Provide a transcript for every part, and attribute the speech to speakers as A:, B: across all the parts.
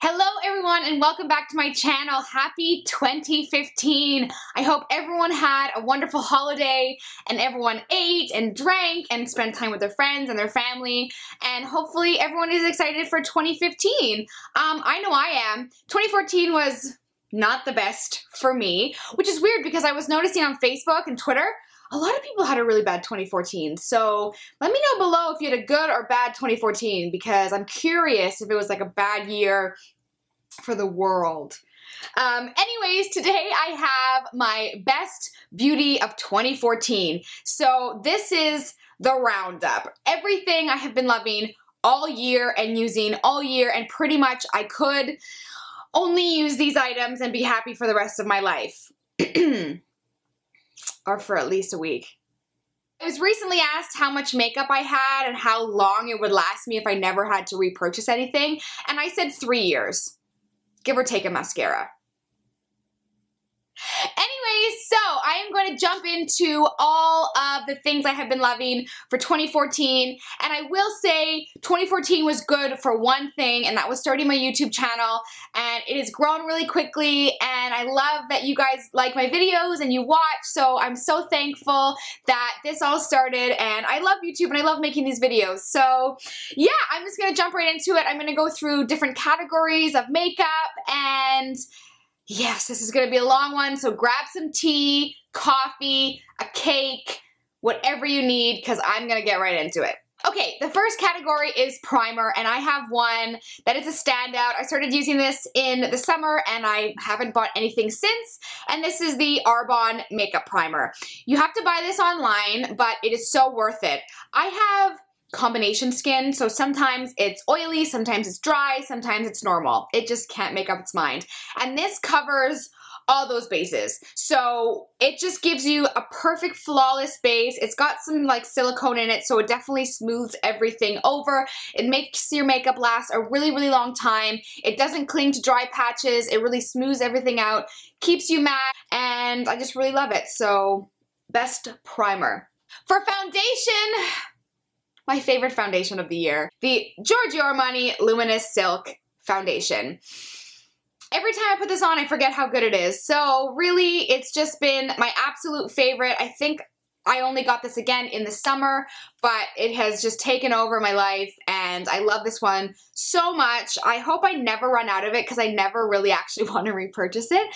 A: Hello everyone and welcome back to my channel. Happy 2015. I hope everyone had a wonderful holiday and everyone ate and drank and spent time with their friends and their family, and hopefully everyone is excited for 2015. I know I am. 2014 was not the best for me, which is weird because I was noticing on Facebook and Twitter a lot of people had a really bad 2014, so let me know below if you had a good or bad 2014 because I'm curious if it was like a bad year for the world. Anyways, today I have my best beauty of 2014. So this is the roundup. Everything I have been loving all year and using all year, and pretty much I could only use these items and be happy for the rest of my life. Or for at least a week. I was recently asked how much makeup I had and how long it would last me if I never had to repurchase anything, and I said 3 years. Give or take a mascara. Anyways, so I am going to jump into all of the things I have been loving for 2014, and I will say 2014 was good for one thing, and that was starting my YouTube channel, and it has grown really quickly, and I love that you guys like my videos and you watch, so I'm so thankful that this all started, and I love YouTube and I love making these videos. So yeah, I'm just going to jump right into it. I'm going to go through different categories of makeup, and yes, this is going to be a long one, so grab some tea, coffee, a cake, whatever you need, because I'm going to get right into it. Okay, the first category is primer, and I have one that is a standout. I started using this in the summer, and I haven't bought anything since, and this is the Arbonne Makeup Primer. You have to buy this online, but it is so worth it. I have combination skin, so sometimes it's oily, sometimes it's dry, sometimes it's normal. It just can't make up its mind. And this covers all those bases. So it just gives you a perfect flawless base. It's got some like silicone in it, so it definitely smooths everything over. It makes your makeup last a really, really long time. It doesn't cling to dry patches. It really smooths everything out, keeps you matte, and I just really love it. So best primer. For foundation, my favorite foundation of the year, the Giorgio Armani Luminous Silk Foundation. Every time I put this on, I forget how good it is. So really, it's just been my absolute favorite. I think I only got this again in the summer, but it has just taken over my life, and I love this one so much. I hope I never run out of it because I never really actually want to repurchase it.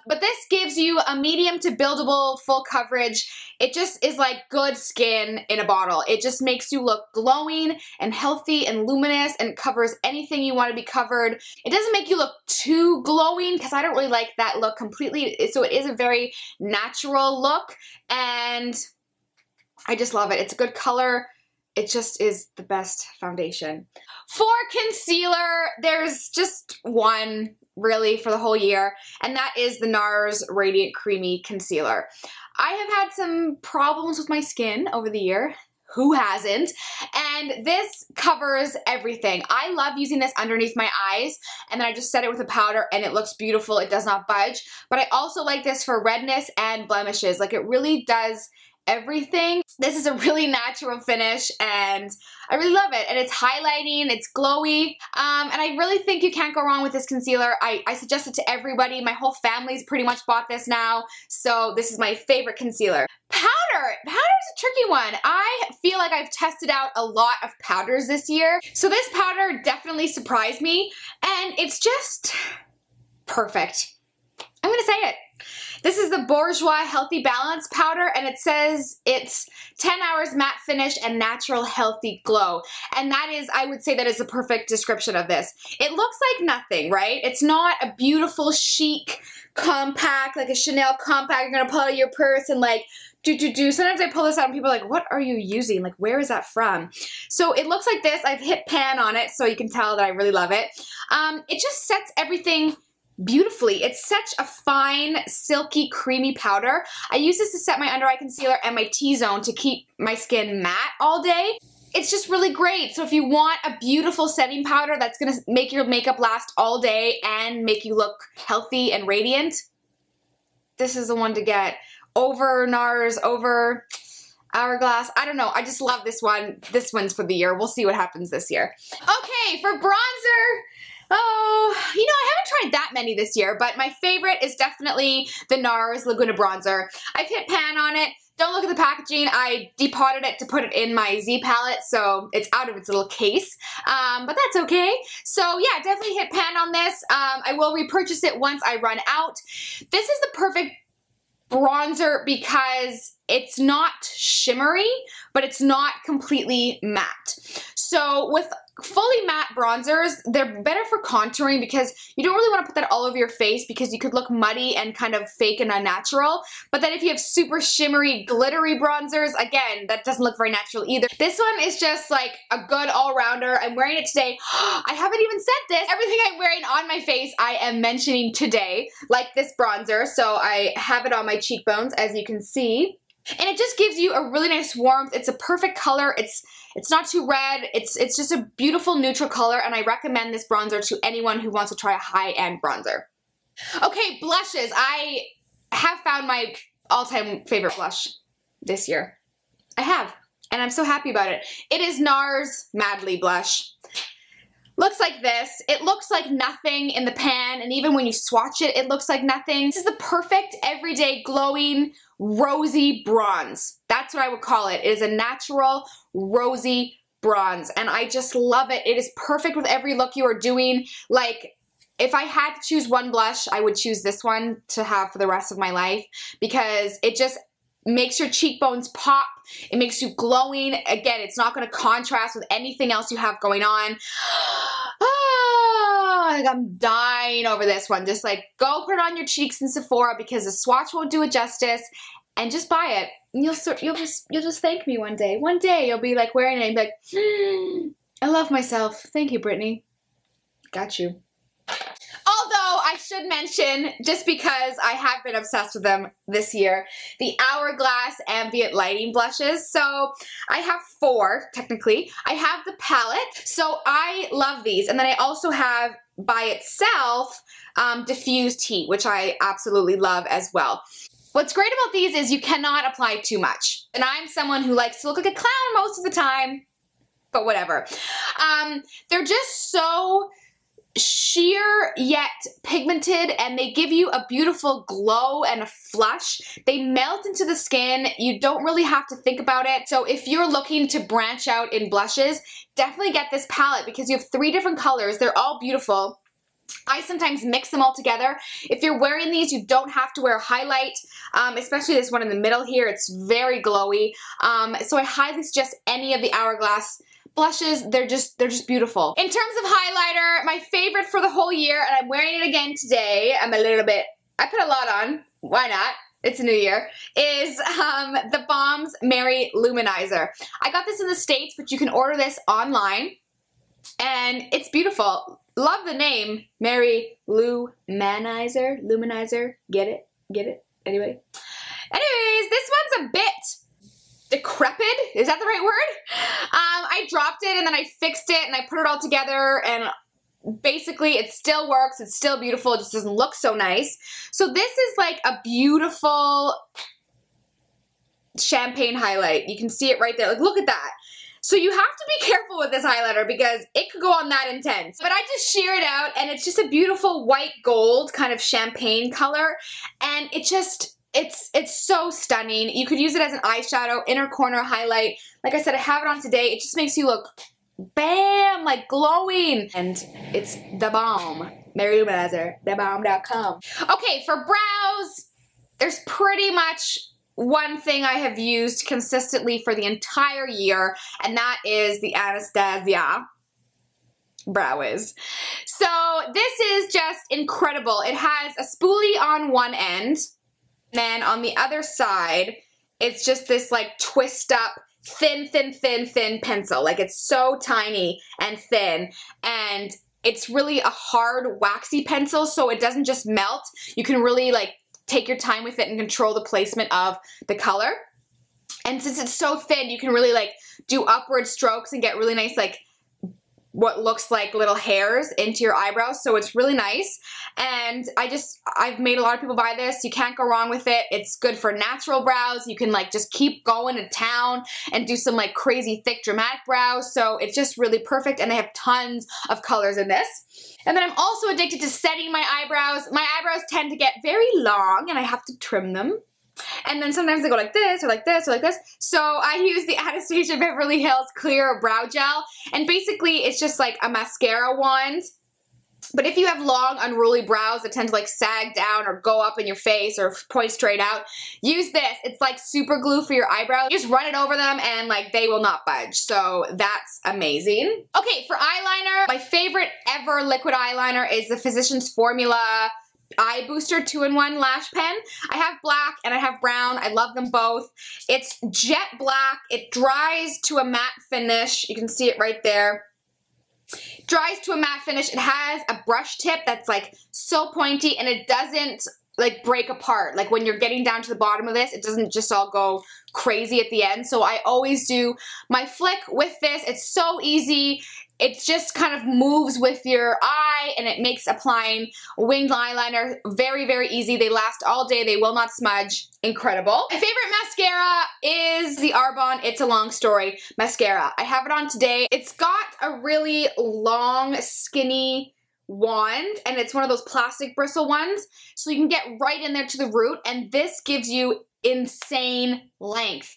A: But this gives you a medium to buildable full coverage. It just is like good skin in a bottle. It just makes you look glowing and healthy and luminous and covers anything you want to be covered. It doesn't make you look too glowing because I don't really like that look completely. So it is a very natural look, and I just love it. It's a good color. It just is the best foundation. For concealer, there's just one really for the whole year, and that is the Nars Radiant Creamy Concealer. I have had some problems with my skin over the year. Who hasn't? And this covers everything. I love using this underneath my eyes, and then I just set it with a powder and it looks beautiful. It does not budge. But I also like this for redness and blemishes. Like, it really does everything. This is a really natural finish, and I really love it. And it's highlighting, it's glowy, and I really think you can't go wrong with this concealer. I suggest it to everybody. My whole family's pretty much bought this now, so this is my favorite concealer. Powder! Powder is a tricky one. I feel like I've tested out a lot of powders this year, so this powder definitely surprised me, and it's just perfect. I'm gonna say it. This is the Bourjois Healthy Balance Powder, and it says it's 10 hours matte finish and natural healthy glow. And that is, I would say that is the perfect description of this. It looks like nothing, right? It's not a beautiful, chic, compact, like a Chanel compact. You're gonna pull out of your purse and like, do. Sometimes I pull this out and people are like, what are you using? Like, where is that from? So it looks like this. I've hit pan on it, so you can tell that I really love it. It just sets everything beautifully. It's such a fine, silky, creamy powder. I use this to set my under eye concealer and my T-zone to keep my skin matte all day. It's just really great. So if you want a beautiful setting powder that's gonna make your makeup last all day and make you look healthy and radiant, this is the one to get. Over Nars, over Hourglass. I don't know. I just love this one. This one's for the year. We'll see what happens this year. Okay, for bronzer, oh, tried that many this year, but my favorite is definitely the Nars Laguna bronzer. I've hit pan on it. Don't look at the packaging. I depotted it to put it in my Z palette, so it's out of its little case, but that's okay. So yeah, definitely hit pan on this. I will repurchase it once I run out. This is the perfect bronzer because it's not shimmery, but it's not completely matte. So with fully matte bronzers, they're better for contouring because you don't really want to put that all over your face because you could look muddy and kind of fake and unnatural. But then if you have super shimmery, glittery bronzers, again, that doesn't look very natural either. This one is just like a good all-rounder. I'm wearing it today. I haven't even said this. Everything I'm wearing on my face, I am mentioning today, like this bronzer. So I have it on my cheekbones, as you can see. And it just gives you a really nice warmth. It's a perfect color. It's not too red. It's just a beautiful neutral color, and I recommend this bronzer to anyone who wants to try a high-end bronzer. Okay, blushes. I have found my all-time favorite blush this year. I have, and I'm so happy about it. It is Nars Madly Blush. Looks like this. It looks like nothing in the pan, and even when you swatch it, it looks like nothing. This is the perfect everyday glowing rosy bronze. That's what I would call it. It is a natural rosy bronze, and I just love it. It is perfect with every look you are doing. Like, if I had to choose one blush, I would choose this one to have for the rest of my life because it just makes your cheekbones pop. It makes you glowing. Again, it's not going to contrast with anything else you have going on. Like I'm dying over this one. Just like go put it on your cheeks in Sephora because the swatch won't do it justice, and just buy it. And you'll just thank me one day. One day you'll be like wearing it and be like, I love myself. Thank you, Brittany. Got you. Although I should mention, just because I have been obsessed with them this year, the Hourglass Ambient Lighting Blushes. So I have 4, technically. I have the palette, so I love these. And then I also have, by itself, Diffused Heat, which I absolutely love as well. What's great about these is you cannot apply too much. And I'm someone who likes to look like a clown most of the time, but whatever. They're just so sheer yet pigmented, and they give you a beautiful glow and a flush. They melt into the skin. You don't really have to think about it. So if you're looking to branch out in blushes, definitely get this palette because you have 3 different colors. They're all beautiful. I sometimes mix them all together. If you're wearing these, you don't have to wear a highlight, especially this one in the middle here. It's very glowy. So I highly suggest any of the Hourglass blushes. They're just beautiful. In terms of highlighter, my favorite for the whole year, and I'm wearing it again today, I put a lot on, why not? It's a new year, is the Balm's Mary Lou-Manizer. I got this in the States, but you can order this online, and it's beautiful. Love the name, Mary Lou-Manizer. Luminizer, get it? Get it? Anyway. Anyways, this one's a bit decrepit, is that the right word? I dropped it and then I fixed it and I put it all together, and basically it still works, it's still beautiful, it just doesn't look so nice. So this is like a beautiful champagne highlight. You can see it right there, like look at that. So you have to be careful with this highlighter because it could go on that intense. But I just shear it out and it's just a beautiful white gold kind of champagne color, and it just, it's so stunning. You could use it as an eyeshadow, inner corner highlight. Like I said, I have it on today. It just makes you look, bam, like glowing. And it's the Balm, Mary Lou-Manizer, thebalm.com. Okay, for brows, there's pretty much one thing I have used consistently for the entire year, and that is the Anastasia Brow Wiz. So this is just incredible. It has a spoolie on one end, and then on the other side, it's just this like twist up, thin pencil. Like it's so tiny and thin, and it's really a hard waxy pencil, so it doesn't just melt. You can really like take your time with it and control the placement of the color. And since it's so thin, you can really like do upward strokes and get really nice like what looks like little hairs into your eyebrows, so it's really nice. And I've made a lot of people buy this. You can't go wrong with it. It's good for natural brows. You can like just keep going to town and do some like crazy thick dramatic brows, so it's just really perfect, and they have tons of colors in this. And then I'm also addicted to setting my eyebrows. My eyebrows tend to get very long and I have to trim them. And then sometimes they go like this or like this or like this. So I use the Anastasia Beverly Hills Clear Brow Gel. And basically it's just like a mascara wand. But if you have long, unruly brows that tend to like sag down or go up in your face or point straight out, use this. It's like super glue for your eyebrows. You just run it over them and like they will not budge. So that's amazing. Okay, for eyeliner, my favorite ever liquid eyeliner is the Physicians Formula Eye Booster 2-in-1 Lash Pen. I have black and I have brown. I love them both. It's jet black. It dries to a matte finish. You can see it right there. Dries to a matte finish. It has a brush tip that's like so pointy, and it doesn't like break apart. Like when you're getting down to the bottom of this, it doesn't just all go crazy at the end. So I always do my flick with this. It's so easy. It just kind of moves with your eye, and it makes applying winged eyeliner very, very easy. They last all day. They will not smudge. Incredible. My favorite mascara is the Arbonne It's a Long Story mascara. I have it on today. It's got a really long, skinny wand, and it's one of those plastic bristle ones, so you can get right in there to the root, and this gives you insane length.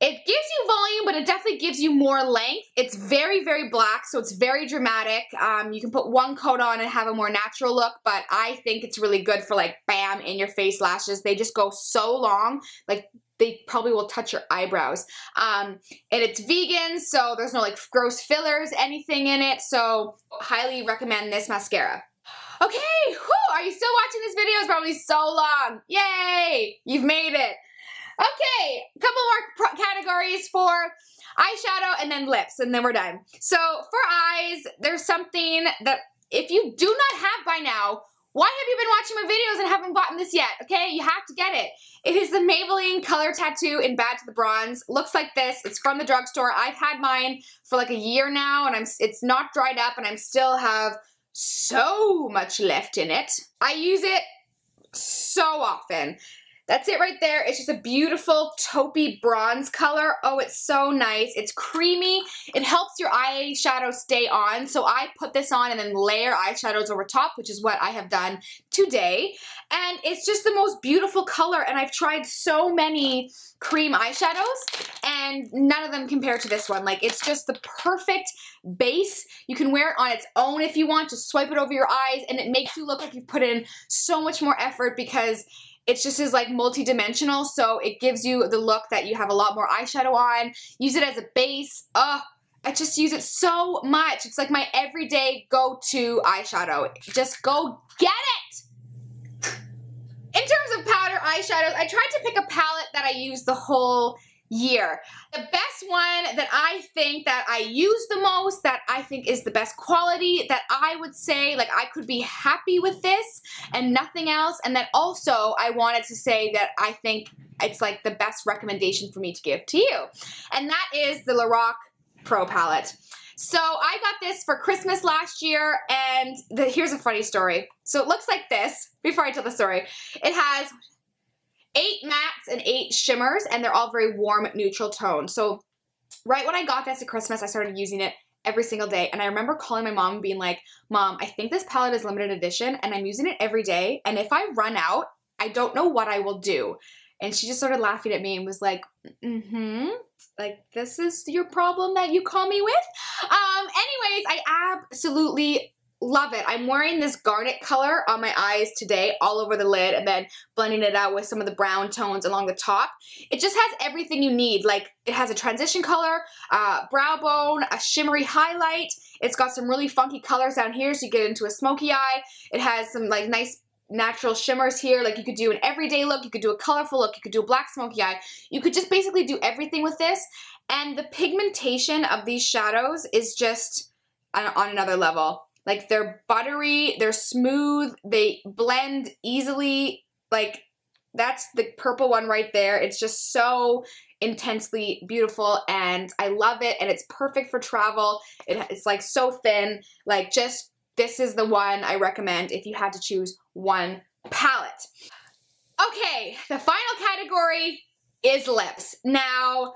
A: It gives you volume, but it definitely gives you more length. It's very, very black, so it's very dramatic. You can put one coat on and have a more natural look, but I think it's really good for like, bam, in your face lashes. They just go so long, like they probably will touch your eyebrows. And it's vegan, so there's no like gross fillers, anything in it, so highly recommend this mascara. Okay, whew, are you still watching this video? It's probably so long. Yay, you've made it. Okay, a couple more categories for eyeshadow and then lips, and then we're done. So for eyes, there's something that if you do not have by now, why have you been watching my videos and haven't gotten this yet? Okay, you have to get it. It is the Maybelline Color Tattoo in Bad to the Bronze. Looks like this. It's from the drugstore. I've had mine for like a year now, and it's not dried up, and I still have so much left in it. I use it so often. That's it right there. It's just a beautiful taupey bronze color. Oh, it's so nice. It's creamy. It helps your eyeshadow stay on. So I put this on and then layer eyeshadows over top, which is what I have done today. And it's just the most beautiful color. And I've tried so many cream eyeshadows and none of them compare to this one. Like, it's just the perfect base. You can wear it on its own if you want. Just swipe it over your eyes and it makes you look like you've put in so much more effort because it's just is like multi-dimensional, so it gives you the look that you have a lot more eyeshadow on. Use it as a base. I just use it so much. It's like my everyday go-to eyeshadow. Just go get it! In terms of powder eyeshadows, I tried to pick a palette that I use the whole year. The best one that I think that I use the most, that I think is the best quality, that I would say like I could be happy with this and nothing else, and then also I wanted to say that I think it's like the best recommendation for me to give to you, and that is the Lorac Pro Palette. So I got this for Christmas last year, and here's a funny story. So it looks like this, before I tell the story. It has 8 mattes and 8 shimmers, and they're all very warm, neutral tones. So right when I got this at Christmas, I started using it every single day. And I remember calling my mom and being like, Mom, I think this palette is limited edition, and I'm using it every day. And if I run out, I don't know what I will do. And she just started laughing at me and was like, like, this is your problem that you call me with? Anyways, I absolutely love it. I'm wearing this garnet color on my eyes today, all over the lid, and then blending it out with some of the brown tones along the top. It just has everything you need. Like, it has a transition color, brow bone, a shimmery highlight. It's got some really funky colors down here, so you get into a smoky eye. It has some like nice natural shimmers here. Like, you could do an everyday look, you could do a colorful look, you could do a black smoky eye. You could just basically do everything with this. And the pigmentation of these shadows is just on another level. Like, they're buttery, they're smooth, they blend easily. Like, That's the purple one right there. It's just so intensely beautiful and I love it and it's perfect for travel. It's like so thin, like just this is the one I recommend if you had to choose one palette. Okay, the final category is lips. Now,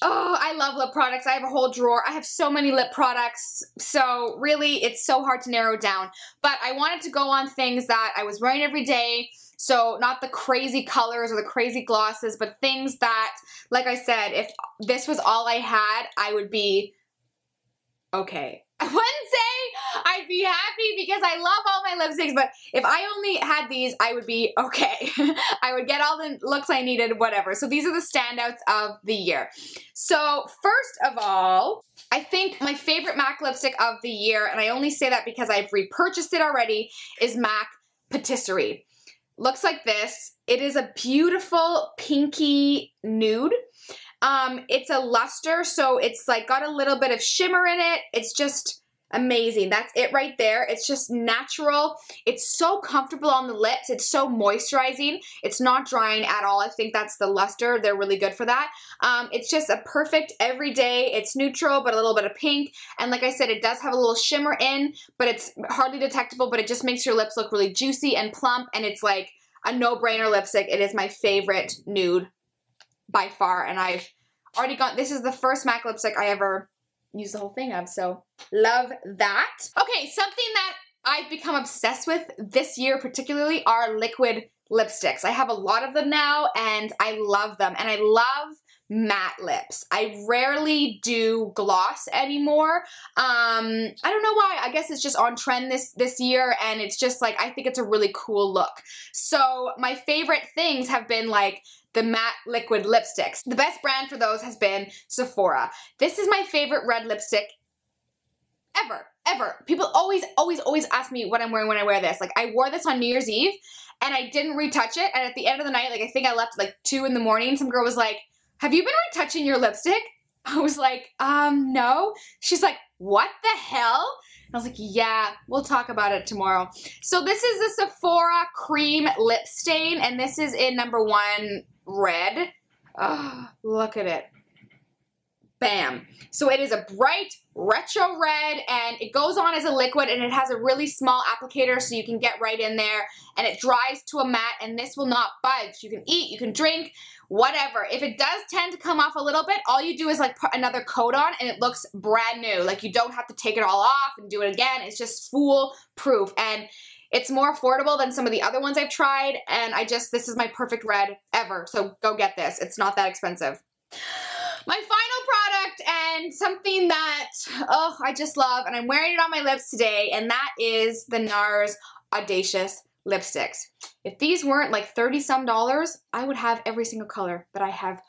A: oh, I love lip products. I have a whole drawer. I have so many lip products. So really, it's so hard to narrow down. But I wanted to go on things that I was wearing every day. So not the crazy colors or the crazy glosses, but things that, like I said, if this was all I had, I would be okay. I wouldn't say I'd be happy because I love all my lipsticks, but if I only had these, I would be okay. I would get all the looks I needed, whatever. So these are the standouts of the year. So first of all, I think my favorite MAC lipstick of the year, and I only say that because I've repurchased it already, is MAC Patisserie. Looks like this. It is a beautiful pinky nude. It's a luster, so it's like got a little bit of shimmer in it. It's just amazing. That's it right there. It's just natural. It's so comfortable on the lips. It's so moisturizing. It's not drying at all. I think that's the luster. They're really good for that. It's just a perfect everyday. It's neutral, but a little bit of pink. And like I said, it does have a little shimmer in, but it's hardly detectable, but it just makes your lips look really juicy and plump. And it's like a no-brainer lipstick. It is my favorite nude by far. And I've already got, this is the first MAC lipstick I ever used the whole thing of, so love that. Okay, something that I've become obsessed with this year particularly are liquid lipsticks. I have a lot of them now and I love them, and I love matte lips. I rarely do gloss anymore. I don't know why. I guess it's just on trend this year, and it's just like, I think it's a really cool look. So my favorite things have been like the matte liquid lipsticks. The best brand for those has been Sephora. This is my favorite red lipstick ever. People always ask me what I'm wearing when I wear this. Like, I wore this on New Year's Eve and I didn't retouch it, and at the end of the night, like I think I left at like 2 in the morning, some girl was like, have you been retouching your lipstick? I was like, no. She's like, what the hell? I was like, yeah, we'll talk about it tomorrow. So this is the Sephora Cream Lip Stain, and this is in number 1 red. Oh, look at it. Bam. So it is a bright retro red, and it goes on as a liquid, and it has a really small applicator so you can get right in there, and it dries to a matte, and this will not budge. You can eat, you can drink, whatever. If it does tend to come off a little bit, all you do is like put another coat on and it looks brand new. Like, you don't have to take it all off and do it again. It's just foolproof, and it's more affordable than some of the other ones I've tried, and this is my perfect red ever, so go get this. It's not that expensive. My final product, and something that, oh, I just love, and I'm wearing it on my lips today, and that is the Nars Audacious lipsticks. If these weren't like $30-some, I would have every single color, but I have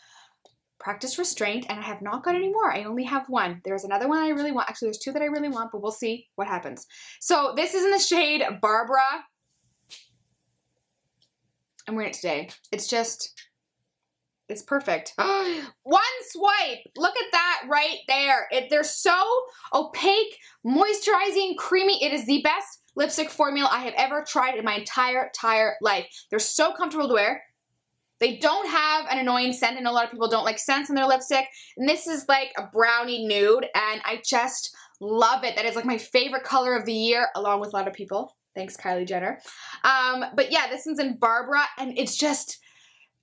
A: practiced restraint, and I have not got any more. I only have one. There's another one I really want. Actually, there's 2 that I really want, but we'll see what happens. So this is in the shade Barbara. I'm wearing it today. It's perfect. One swipe. Look at that right there. They're so opaque, moisturizing, creamy. It is the best lipstick formula I have ever tried in my entire life. They're so comfortable to wear. They don't have an annoying scent. I know a lot of people don't like scents in their lipstick. And this is like a brownie nude, and I just love it. That is like my favorite color of the year, along with a lot of people. Thanks, Kylie Jenner. But yeah, this one's in Barbara, and it's just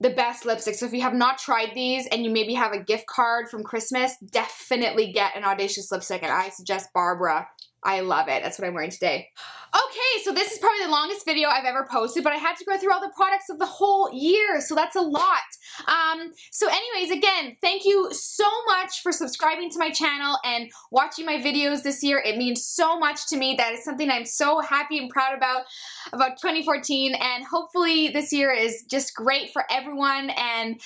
A: the best lipstick. So if you have not tried these and you maybe have a gift card from Christmas, definitely get an Audacious lipstick, and I suggest Barbara. I love it. That's what I'm wearing today. Okay, so this is probably the longest video I've ever posted, but I had to go through all the products of the whole year, so that's a lot. So anyways, again, thank you so much for subscribing to my channel and watching my videos this year. It means so much to me. That is something I'm so happy and proud about 2014, and hopefully this year is just great for everyone, and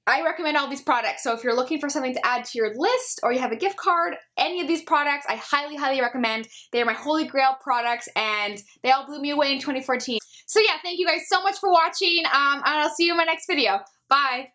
A: I recommend all these products. So if you're looking for something to add to your list, or you have a gift card, any of these products, I highly recommend. They are my holy grail products, and they all blew me away in 2014. So yeah, thank you guys so much for watching, and I'll see you in my next video. Bye.